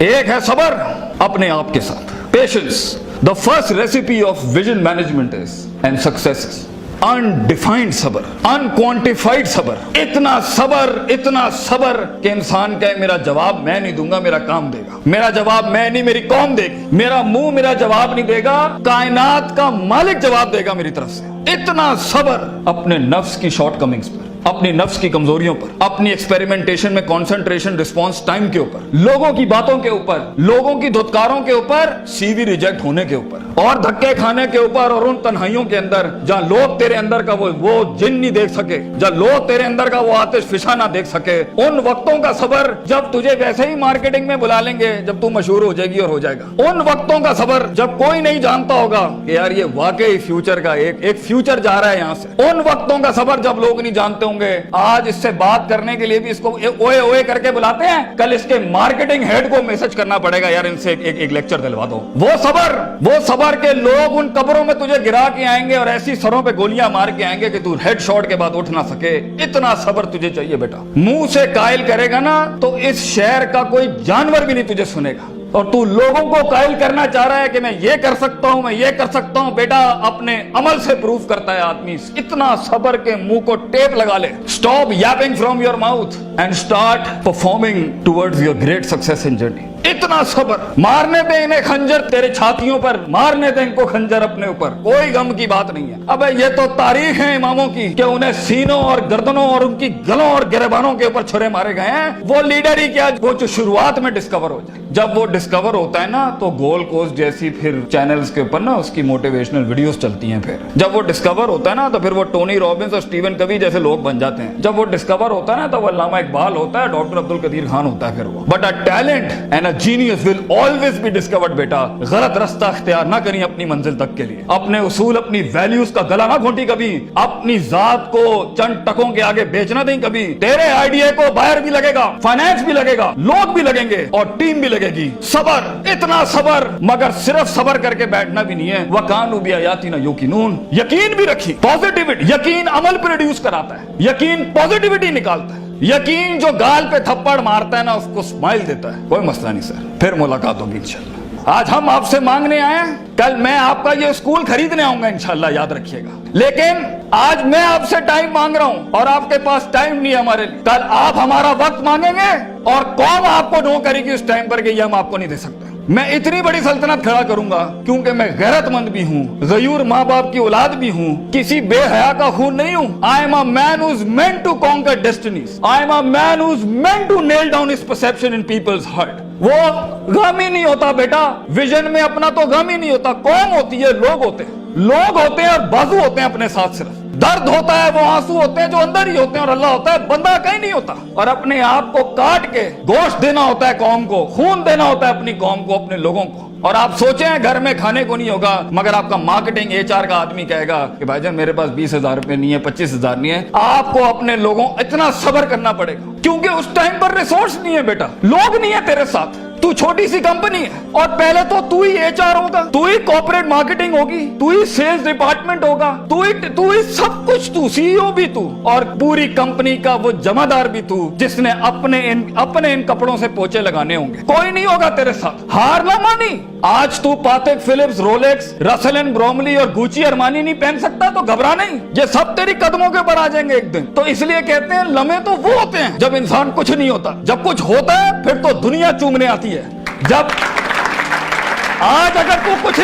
एक है सबर अपने आप के साथ, patience. The first recipe of vision management is and success is undefined सबर, अनक्वांटिफाइड सबर। इतना सबर कि इंसान कहे मेरा जवाब मैं नहीं दूंगा, मेरा काम देगा। मेरा जवाब मैं नहीं, मेरी कौम देगी। मेरा मुंह मेरा जवाब नहीं देगा, कायनात का मालिक जवाब देगा मेरी तरफ से। इतना सबर अपने नफ्स की शॉर्टकमिंग्स पर, अपनी नफ्स की कमजोरियों पर, अपनी एक्सपेरिमेंटेशन में कंसंट्रेशन रिस्पांस टाइम के ऊपर, लोगों की बातों के ऊपर, लोगों की धुतकारों के ऊपर, सीवी रिजेक्ट होने के ऊपर और धक्के खाने के ऊपर, और उन तन्हाइयों के अंदर जहां लोग तेरे अंदर का वो जिन नहीं देख सके, जहां लोग तेरे अंदर का वो आतिश फिशा ना देख सके, उन वक्तों का सबर जब तुझे वैसे ही मार्केटिंग में बुला लेंगे जब तू मशहूर हो जाएगी और हो जाएगा। उन वक्तों का सबर जब कोई नहीं जानता होगा कि यार ये वाकई फ्यूचर का एक फ्यूचर जा रहा है यहां से। उन वक्तों का सबर जब लोग नहीं जानते होंगे। आज इससे बात करने के लिए भी इसको ओए ओए करके बुलाते हैं, कल इसके मार्केटिंग हेड को मैसेज करना पड़ेगा यार इनसे एक लेक्चर दिलवा दो। वो सबर के लोग उन कब्रों में तुझे गिरा के आएंगे और ऐसी सरों पे गोलियां मार के आएंगे कि तू हेड शॉट के बाद उठ ना सके। इतना सबर तुझे चाहिए बेटा। मुंह से कायल करेगा ना तो इस शहर का कोई जानवर भी नहीं तुझे सुनेगा, और तू लोगों को कायल करना चाह रहा है कि मैं ये कर सकता हूं, मैं ये कर सकता हूं। बेटा अपने अमल से प्रूव करता है आदमी। इतना सबर के मुंह को टेप लगा ले। Stop Yaping from your mouth and start performing towards your great success in journey. इतना सबर। मारने दे इन्हें खंजर तेरे छातियों पर, मारने दे इनको खंजर अपने ऊपर, कोई गम की बात नहीं है। अबे ये तो तारीख है इमामों की कि उन्हें सीनों और गर्दनों और उनकी गलों और गिरबानों के ऊपर छुरे मारे गए हैं। वो लीडर ही क्या, वो जो शुरुआत में डिस्कवर हो जाए। जब वो डिस्कवर होता है ना तो गोल्ड कोस्ट जैसी फिर चैनल्स के ऊपर ना उसकी मोटिवेशनल वीडियोस चलती हैं। फिर जब वो डिस्कवर होता है ना तो फिर वो टोनी रॉबिन्स और स्टीवन कवी जैसे लोग बन जाते हैं। जब वो डिस्कवर होता है ना तो वो अल्लामा इकबाल होता है, डॉक्टर अब्दुल कदीर खान होता है। फिर वो but a talent and a genius will always be discovered. बेटा गलत रास्ता इख्तियार ना करिए अपनी मंजिल तक के लिए। अपने उसूल अपनी वैल्यूज का गला ना घोंटी कभी। अपनी जात को चंद टकों के आगे बेचना नहीं कभी। तेरे आइडिया को बायर भी लगेगा, फाइनेंस भी लगेगा, लोग भी लगेंगे और टीम भी लगेगी। सबर, इतना सबर। मगर सिर्फ सबर करके बैठना भी नहीं है। वकानु बिआयातिना युकिनून, यकीन भी रखी। पॉजिटिविटी, यकीन अमल प्रोड्यूस कराता है, यकीन पॉजिटिविटी निकालता है। यकीन जो गाल पे थप्पड़ मारता है ना उसको स्माइल देता है। कोई मसला नहीं सर, फिर मुलाकात होगी इंशाल्लाह। आज हम आपसे मांगने आए हैं, कल मैं आपका ये स्कूल खरीदने आऊंगा इंशाल्लाह, याद रखिएगा। लेकिन आज मैं आपसे टाइम मांग रहा हूं और आपके पास टाइम नहीं है हमारे लिए। कल आप हमारा वक्त मांगेंगे और कौन आपको नो करेगी उस टाइम पर कि ये हम आपको नहीं दे सकते। मैं इतनी बड़ी सल्तनत खड़ा करूंगा क्योंकि मैं गैरतमंद भी हूँ, गयूर माँ बाप की औलाद भी हूँ, किसी बेहया का खून नहीं हूँ। I am a man who is meant to conquer destinies. I am a man who is meant to nail down his perception in people's heart. वो गम ही नहीं होता बेटा, विजन में अपना तो गम ही नहीं होता। कौन होती है? लोग होते हैं। लोग होते हैं और बाजू होते हैं अपने साथ। सिर्फ दर्द होता है, वो आंसू होते हैं जो अंदर ही होते हैं, और अल्लाह होता है, बंदा कहीं नहीं होता। और अपने आप को काट के गोश्त देना होता है कौम को, खून देना होता है अपनी कौम को, अपने लोगों को। और आप सोचें घर में खाने को नहीं होगा मगर आपका मार्केटिंग HR का आदमी कहेगा कि भाईजान मेरे पास 20,000 रुपए नहीं है, 25,000 नहीं है। आपको अपने लोगों इतना सब्र करना पड़ेगा क्योंकि उस टाइम पर रिसोर्स नहीं है बेटा, लोग नहीं है तेरे साथ। तू छोटी सी कंपनी है और पहले तो तू ही HR होगा, तू ही कॉर्पोरेट मार्केटिंग होगी, तू ही सेल्स डिपार्टमेंट होगा, तू ही सब कुछ, तू CEO भी तू और पूरी कंपनी का वो जमादार भी तू, जिसने अपने इन कपड़ों से पोछे लगाने होंगे। कोई नहीं होगा तेरे साथ। हार ना मानी। आज तू पातेक Philips, Rolex, Russell and Bromley और गुची अरमानी नहीं पहन सकता तो घबरा नहीं, ये सब तेरी कदमों के ऊपर आ जाएंगे एक दिन। तो इसलिए कहते हैं लम्हे तो वो होते हैं जब इंसान कुछ नहीं होता। जब कुछ होता है फिर तो दुनिया चूमने आती है। जब आज अगर तू कुछ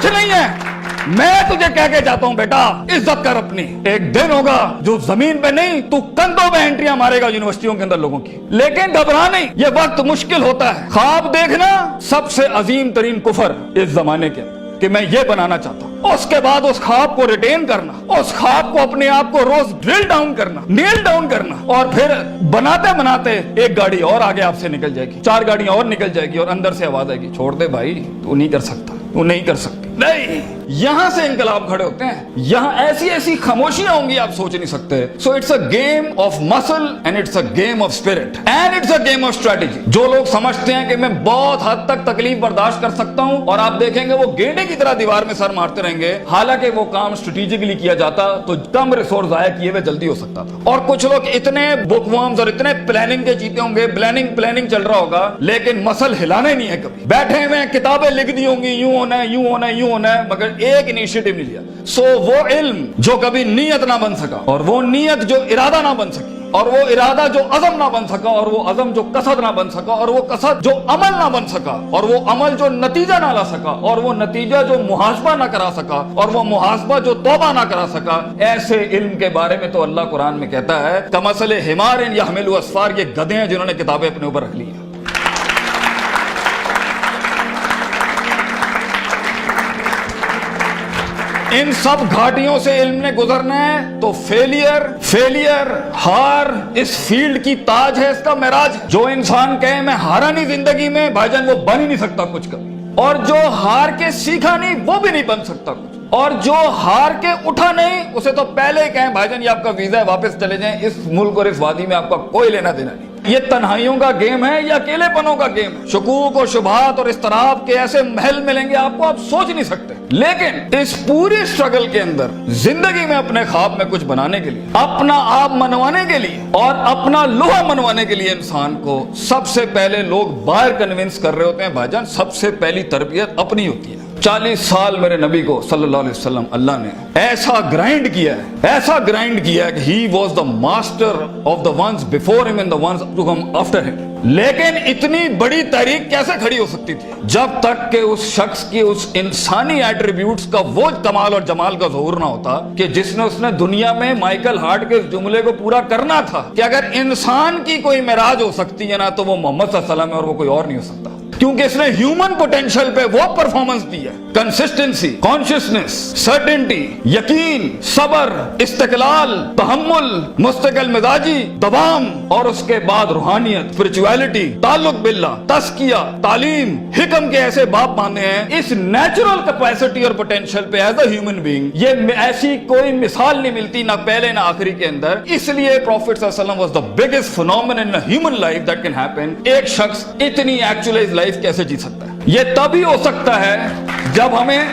नहीं है, मैं तुझे कह के जाता हूं बेटा, इज्जत कर अपनी। एक दिन होगा जो जमीन पे नहीं, तू कंधों में एंट्रियां मारेगा यूनिवर्सिटियों के अंदर लोगों की। लेकिन घबरा नहीं, ये वक्त मुश्किल होता है। ख्वाब देखना सबसे अजीम तरीन कुफर इस जमाने के कि मैं ये बनाना चाहता हूं। उसके बाद उस ख्वाब को रिटेन करना, उस ख्वाब को अपने आप को रोज ड्रिल डाउन करना, नेल डाउन करना, और फिर बनाते बनाते एक गाड़ी और आगे आपसे निकल जाएगी, 4 गाड़ियां और निकल जाएगी और अंदर से आवाज आएगी, छोड़ दे भाई, तू नहीं कर सकता, तू नहीं कर सकती। نہیں, یہاں سے انقلاب کھڑے ہوتے ہیں. یہاں ایسی ایسی خاموشیاں ہوں گی آپ سوچ نہیں سکتے. So it's a game of muscle and it's a game of spirit and it's a game of strategy. جو لوگ سمجھتے ہیں کہ میں بہت حد تک تکلیف برداشت کر سکتا ہوں, اور آپ دیکھیں گے وہ گینڈے کی طرح دیوار میں سر مارتے رہیں گے, حالانکہ وہ کام اسٹریٹجیکلی کیا جاتا تو کم ریسورس ضائع کیے ہوئے جلدی ہو سکتا تھا. اور کچھ لوگ اتنے بک ورمز اور اتنے پلاننگ کے چیتے ہوں گے, پلاننگ چل رہا ہوگا, لیکن مسل ہلانا ہی نہیں ہے. کبھی بیٹھے ہوئے کتابیں لکھ دی ہوں گی, یوں ہونا ہے, یوں ہونا ہے, یوں ہونا ہے, مگر ایک انیشیٹو نہیں لیا. سو وہ علم جو کبھی نیت نہ بن سکا, اور وہ نیت جو ارادہ نہ بن سکی, اور وہ ارادہ جو عزم نہ بن سکا, اور وہ عزم جو قصد نہ بن سکا, اور وہ قصد جو عمل نہ بن سکا, اور وہ عمل جو نتیجہ نہ لا سکا, اور وہ نتیجہ جو محاسبہ نہ کرا سکا, اور وہ محاسبہ جو توبہ نہ کرا سکا, ایسے علم کے بارے میں تو اللہ قرآن میں کہتا ہے کمثل حمار یحمل اسفار, یہ گدھے ہیں جنہوں نے کتابیں اپنے اوپر رکھ لی ہیں. ان سب گھاٹیوں سے علم نے گزرنا ہے تو فیلئر ہار اس فیلڈ کی تاج ہے, اس کا معراج. جو انسان کہے میں ہارا نہیں زندگی میں, بھائی جان وہ بن ہی نہیں سکتا کچھ کبھی. اور جو ہار کے سیکھا نہیں وہ بھی نہیں بن سکتا کچھ. اور جو ہار کے اٹھا نہیں اسے تو پہلے ہی کہیں بھائی جان یہ آپ کا ویزا ہے, واپس چلے جائیں, اس ملک اور اس وادی میں آپ کا کوئی لینا دینا نہیں. یہ تنہائیوں کا گیم ہے یا اکیلے پنوں کا گیم ہے. شکوک اور شبہات اور اضطراب کے ایسے محل ملیں گے آپ کو, آپ سوچ نہیں سکتے. لیکن اس پوری اسٹرگل کے اندر زندگی میں اپنے خواب میں کچھ بنانے کے لیے, اپنا آپ منوانے کے لیے, اور اپنا لوہا منوانے کے لیے انسان کو سب سے پہلے لوگ باہر کنونس کر رہے ہوتے ہیں. بھائی جان سب سے پہلی تربیت اپنی ہوتی ہے. 40 سال میرے نبی کو صلی اللہ علیہ وسلم اللہ نے ایسا گرائنڈ کیا ہے کہ he was the master of the ones before him and the ones to come after him. لیکن اتنی بڑی تحریک کیسے کھڑی ہو سکتی تھی جب تک کہ اس شخص کی اس انسانی ایٹریبیوٹس کا وہ کمال اور جمال کا ظہور نہ ہوتا کہ جس نے اس نے دنیا میں مائیکل ہارٹ کے اس جملے کو پورا کرنا تھا کہ اگر انسان کی کوئی معراج ہو سکتی ہے نا تو وہ محمد صلی اللہ علیہ وسلم ہے, اور وہ کوئی اور نہیں ہو سکتا. کیونکہ اس نے ہیومن پوٹینشل پہ وہ پرفارمنس دی ہے, کنسسٹنسی, کانشیسنس, سرٹنٹی, یقین, صبر, استقلال, تحمل, مستقل مزاجی, دوام, اور اس کے بعد روحانیت, اسپرچویلٹی, تعلق باللہ, تزکیہ, تعلیم, حکم کے ایسے باپ باندھے ہیں. اس نیچرل کیپیسٹی اور پوٹینشل پہ ایز اے ہیومن بینگ یہ ایسی کوئی مثال نہیں ملتی, نہ پہلے نہ آخری کے اندر. اس لیے پروفیٹ صلی اللہ علیہ وسلم was the biggest phenomenon in human life that can happen. ایک شخص اتنی ایکچوئلائز لائف کیسے جی سکتا ہے؟ یہ تبھی ہو سکتا ہے جب ہمیں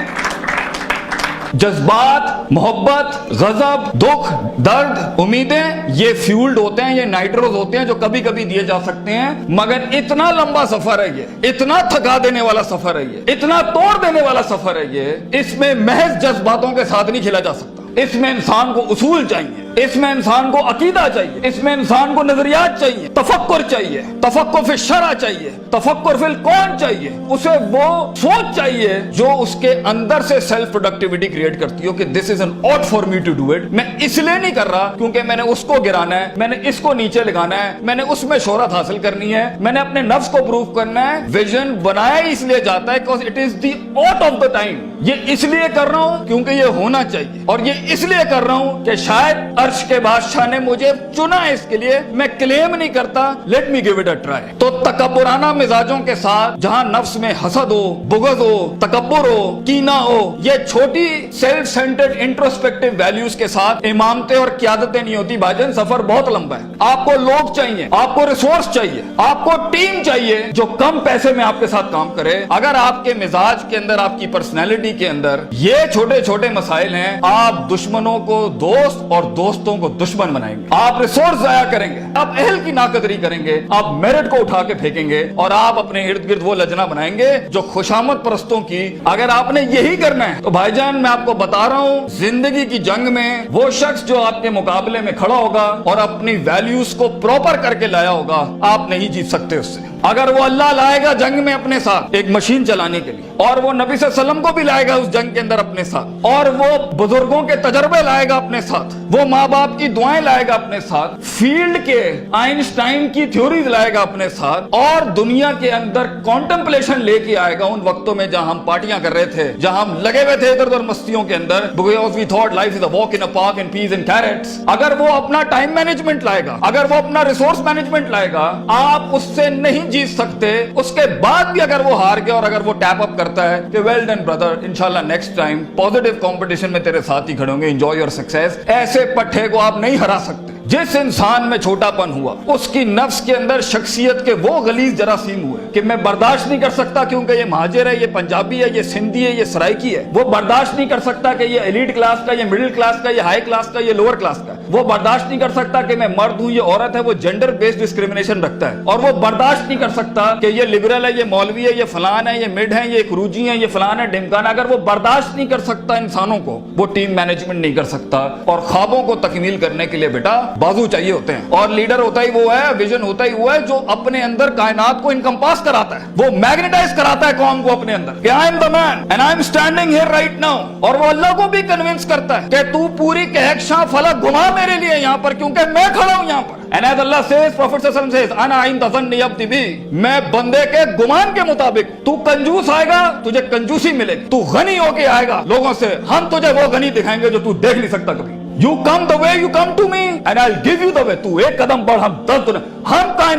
جذبات, محبت, غضب, دکھ, درد, امیدیں یہ فیولڈ ہوتے ہیں, یہ نائٹروز ہوتے ہیں جو کبھی کبھی دیے جا سکتے ہیں. مگر اتنا لمبا سفر ہے یہ, اتنا تھکا دینے والا سفر ہے یہ, اتنا توڑ دینے والا سفر ہے یہ. اس میں محض جذباتوں کے ساتھ نہیں کھیلا جا سکتا. اس میں انسان کو اصول چاہیے, اس میں انسان کو عقیدہ چاہیے, اس میں انسان کو نظریات چاہیے, تفکر چاہیے, تفکر فی الشرع چاہیے, تفکر فی الکون چاہیے. اسے وہ سوچ چاہیے جو اس کے اندر سے سیلف پروڈکٹیوٹی کریٹ کرتی ہو کہ this is an ought for me to do it. میں اس لیے نہیں کر رہا کیونکہ میں نے اس کو گرانا ہے, میں نے اس کو نیچے لگانا ہے, میں نے اس میں شہرت حاصل کرنی ہے, میں نے اپنے نفس کو پروف کرنا ہے. ویژن بنایا اس لیے جاتا ہے because it is the ought of the time. یہ اس لیے کر رہا ہوں کیونکہ یہ ہونا چاہیے, اور یہ اس لیے کر رہا ہوں کہ شاید عرش کے بادشاہ نے مجھے چنا ہے اس کے لیے. میں کلیم نہیں کرتا, let me give it a try. تو تکبرانہ مزاجوں کے ساتھ جہاں نفس میں حسد ہو, بغض ہو, تکبر ہو, کینہ ہو, یہ چھوٹی سیلف سینٹرڈ انٹروسپیکٹیو ویلیوز کے ساتھ امامتیں اور قیادتیں نہیں ہوتی. بھاجن سفر بہت لمبا ہے. آپ کو لوگ چاہیے, آپ کو ریسورس چاہیے, آپ کو ٹیم چاہیے جو کم پیسے میں آپ کے ساتھ کام کرے. اگر آپ کے مزاج کے اندر, آپ کی پرسنالٹی کے اندر یہ چھوٹے چھوٹے مسائل ہیں, آپ دشمنوں کو دوست اور دوستوں کو دشمن بنائیں گے. آپ ریسورس ضائع کریں گے, آپ اہل کی ناقدری کریں گے, آپ میرٹ کو اٹھا کے پھینکیں گے, اور آپ اپنے ارد گرد وہ لجنا بنائیں گے جو خوشامد پرستوں کی. اگر آپ نے یہی کرنا ہے تو بھائی جان میں آپ کو بتا رہا ہوں, زندگی کی جنگ میں وہ شخص جو آپ کے مقابلے میں کھڑا ہوگا اور اپنی ویلیوز کو پراپر کر کے لایا ہوگا, آپ نہیں جیت سکتے اس سے. اگر وہ اللہ لائے گا جنگ میں اپنے ساتھ ایک مشین چلانے کے لیے, اور وہ نبی صلی اللہ علیہ وسلم کو بھی لائے گا اس جنگ کے اندر اپنے ساتھ, اور وہ بزرگوں کے تجربے لائے گا اپنے ساتھ, وہ ماں باپ کی دعائیں لائے گا اپنے ساتھ, فیلڈ کے آئنسٹائن کی تھیوریز لائے گا اپنے ساتھ, اور دنیا کے اندر کانٹمپلیشن لے کے آئے گا. ان وقتوں میں جہاں ہم پارٹیاں کر رہے تھے, جہاں ہم لگے ہوئے تھے ادھر ادھر مستیوں کے اندر, because we thought life is a walk in a park and peas and carrots. اگر وہ اپنا ٹائم مینجمنٹ لائے گا, اگر وہ اپنا ریسورس مینجمنٹ لائے گا, آپ اس سے نہیں جیت سکتے. اس کے بعد بھی اگر وہ ہار گیا اور اگر وہ ٹیپ اپ करता है कि वेल डन ब्रदर, इंशाल्लाह नेक्स्ट टाइम पॉजिटिव कंपटीशन में तेरे साथ ही खड़े होंगे, एंजॉय योर सक्सेस। ऐसे पट्टे को आप नहीं हरा सकते। जिस इंसान में छोटापन हुआ, उसकी नफ्स के अंदर शख्सियत के वो गलीज जरासीम हुए कि मैं बर्दाश्त नहीं कर सकता क्योंकि ये महाजिर है, ये पंजाबी है, ये सिंधी है, ये सराइकी है। वो बर्दाश्त नहीं कर सकता कि ये एलीट क्लास का, ये मिडिल क्लास का, ये हाई क्लास का, ये लोअर क्लास का। वो बर्दाश्त नहीं कर सकता कि मैं मर्द हूं, ये औरत है। वो जेंडर बेस्ड डिस्क्रिमिनेशन रखता है। और वो बर्दाश्त नहीं कर सकता कि ये लिबरल है, ये मौलवी है, ये फलान है, ये मिड है, ये क्रूजी है, ये फलान है, ढिमकाना। अगर वो बर्दाश्त नहीं कर सकता इंसानों को, वो टीम मैनेजमेंट नहीं कर सकता। और ख्वाबों को तकमील करने के लिए बेटा बाजू चाहिए होते हैं। और लीडर होता ही वो है, विजन होता ही वो है जो अपने अंदर कायनात को इनकम्पास कराता है, वो मैग्नेटाइज कराता है कौम को अपने अंदर कि I am the man and I am standing here right now. और वो अल्लाह को भी कन्विंस करता है कि तू पूरी कहकशां फलक घुमा मेरे लिए यहाँ पर, क्योंकि मैं खड़ा हूं यहाँ पर। And as Allah says, Prophet Sallallahu Alaihi Wasallam says, "Ana inda zanni abdi bi." मैं बंदे के गुमान के मुताबिक। तू कंजूस आएगा, तुझे कंजूसी मिलेगी। तू गनी होके आएगा लोगों से, हम तुझे वो गनी दिखाएंगे जो तू देख नहीं सकता कभी। You come the way you come to me and I'll give you the way. तू एक कदम बढ़, हम 10 दुनिया।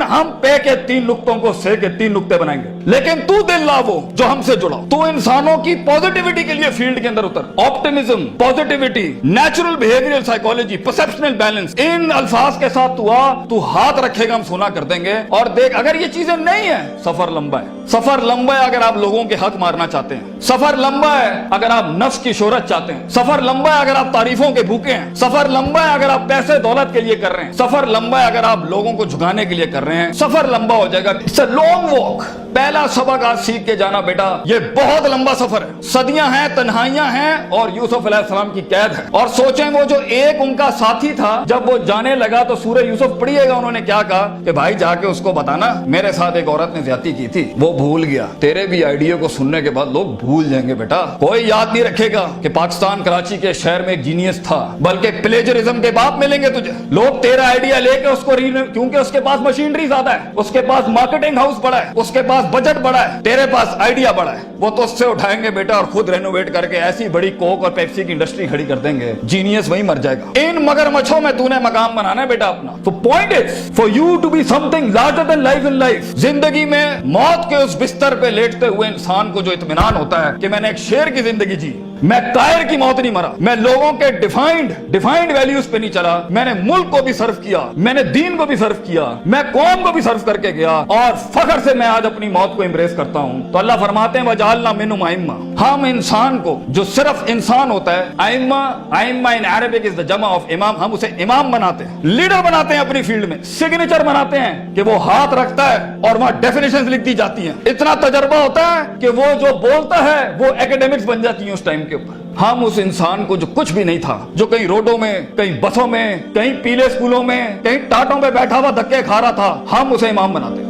हम पे के 3 नुक्तों को से के 3 नुक्ते बनाएंगे, लेकिन तू दिल ला वो जो हमसे जुड़ा। तू इंसानों की पॉजिटिविटी के लिए फील्ड के अंदर उतर। Optimism, positivity, natural behavioural psychology, perceptional balance, इन अल्फाज के साथ तू आ, तू हाथ रखेगा, हम सुना कर देंगे। और देख, अगर ये चीजें नहीं है, सफर लंबा है। सफर लंबा है अगर आप लोगों के हक मारना चाहते हैं। सफर लंबा है अगर आप नफ्स की शोहरत चाहते हैं। सफर लंबा है अगर आप तारीफों के भूखे हैं। सफर लंबा है अगर आप पैसे दौलत के लिए कर रहे हैं। सफर लंबा है अगर आप लोगों को झुकाने के लिए कर रहे हैं। सफर लंबा हो जाएगा। It's a long walk. पहला सबक आज सीख के जाना बेटा, ये बहुत लंबा सफर है। सदियां हैं, तन्हाइयां हैं और यूसुफ अलैहिस्सलाम की कैद है। और सोचें, वो जो एक उनका साथी था, जब वो जाने लगा तो सूरह यूसुफ पढ़िएगा, उन्होंने क्या कहा कि भाई जाके उसको बताना मेरे साथ एक औरत ने ज्यादती की थी। वो भूल गया। तेरे भी आइडिया को सुनने के बाद लोग भूल जाएंगे बेटा। कोई याद नहीं रखेगा कि पाकिस्तान कराची के शहर में एक जीनियस था, बल्कि प्लेजरिज्म के बाप मिलेंगे तुझे। लोग तेरा आइडिया लेके उसको क्योंकि उसके पास मशीनरी ज्यादा है, उसके पास मार्केटिंग हाउस बड़ा है, उसके पास बजट बड़ा है, तेरे पास आइडिया बड़ा है। वो तो उससे उठाएंगे बेटा और खुद रेनोवेट करके ऐसी बड़ी कोक और पेप्सी की इंडस्ट्री खड़ी कर देंगे। जीनियस वहीं मर जाएगा। इन मगरमच्छों में तूने मकाम बनाना है बेटा अपना। तो point is for you to be something larger than life in life. जिंदगी में मौत के उस बिस्तर पे लेटते हुए इंसान को जो इत्मीनान होता है कि मैंने एक शेर की जिंदगी जी, मैं कायर की मौत नहीं मरा, मैं लोगों के डिफाइंड वैल्यूज पे नहीं चला, मैंने मुल्क को भी सर्व किया, मैंने दीन को भी सर्व किया, मैं कौम को भी सर्व करके गया और फख्र से मैं आज अपनी मौत को एम्ब्रेस करता हूं। तो अल्लाह फरमाते हैं वजालना मिनहुम आइम्मा। हम इंसान को, जो सिर्फ इंसान होता है, आइम्मा इन अरबिक इज द जमा ऑफ इमाम, हम उसे इमाम बनाते हैं, लीडर बनाते हैं अपनी फील्ड में, सिग्नेचर बनाते हैं कि वो हाथ रखता है और वहां डेफिनेशंस लिख दी जाती हैं। इतना तजर्बा होता है कि वो जो बोलता है वो एकेडमिक्स बन जाती है उस टाइम के ऊपर। हम उस इंसान को जो कुछ भी नहीं था, जो कहीं रोडों में, कहीं बसों में, कहीं पीले स्कूलों में, कहीं टाटों में बैठा हुआ धक्के खा रहा था, हम उसे इमाम बनाते हैं।